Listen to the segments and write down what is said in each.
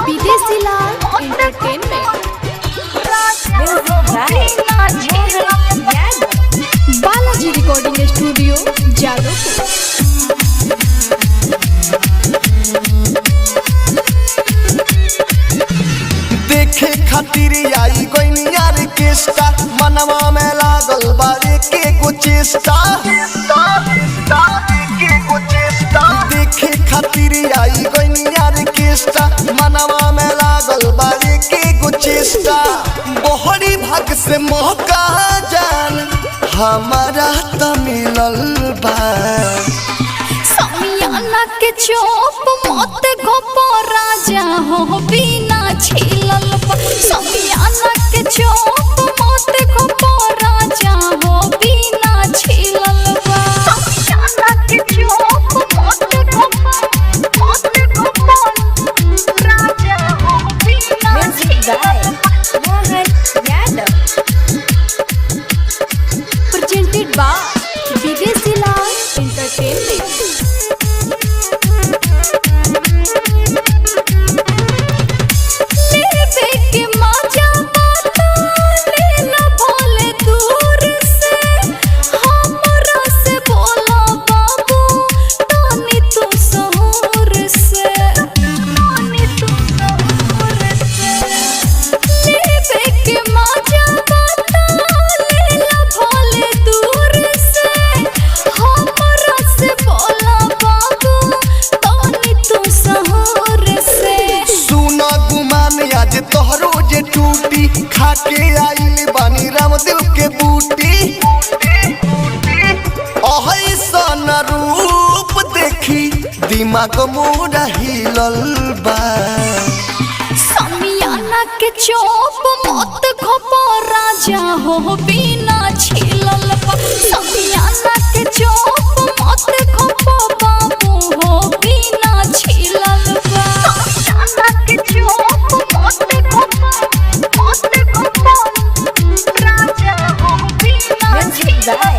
विदेशी Lal entertainment. Balaji recording studio Jadavpur. देखे खातिर आई गोइनिया रे केस्टा मनवा में लागल बारे के को चेष्टा देखे खातिर आई गोइनिया रे केस्टा मनवा में लागल बारे के को चेष्टा बहरी भाग से मौका जान हमारा त मिलल बा समियाना के चोप मत गोपो राजा हो बिना छिलल बा। समियाना के चोप मत गोपो राजा हो बिना छिलल बा। समियाना के चोप मत गोपो राजा हो बिना छिलल बा। प्रेजेंटेड बाय विदेशी लाल एंटरटेनमेंट। तोहरो जे टूटी खाके आइल बानी रामदेव के बूटी अहसन रूप देखी दिमाग मोरा हिलल बा। समियाना के चोप मत गोपो राजा हो बिना छिलल बा। समियाना के चोप मत गोपो बाबू हो बिना छिलल बा। समियाना के चोप मत राजा हो बिना छिलल बा।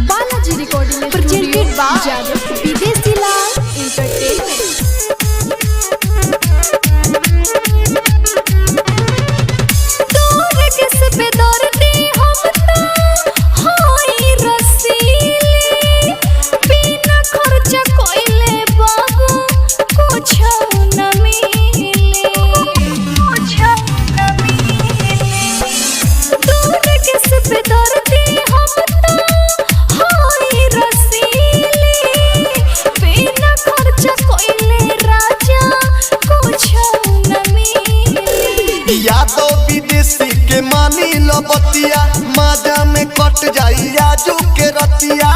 Balaji recording presented by Jadavpur Videshi Lal entertainment. तोरे के सब दर्दी हम तो होई रसीली बिना खर्च कोइले बाबू कुछ न मिले। तोरे के सब दर्दी हम तो होई रसीली बिना खर्च कोइले राजा कुछ न मिले। यादव विदेशी के मानी लो बतिया माजा में कट जाई आजू के रतिया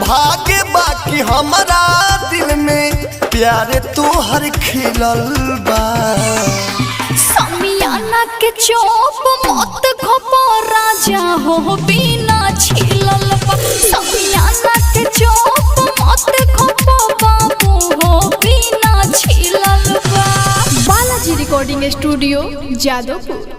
भागे बाकी हमारा दिल में प्यारे तोहर खिलल बा। समियाना के चोप मत गोपो राजा हो बिना छिलल बा। समियाना के चोप मत गोपो बाबू हो बिना छिलल बा। Balaji recording studio Jadavpur.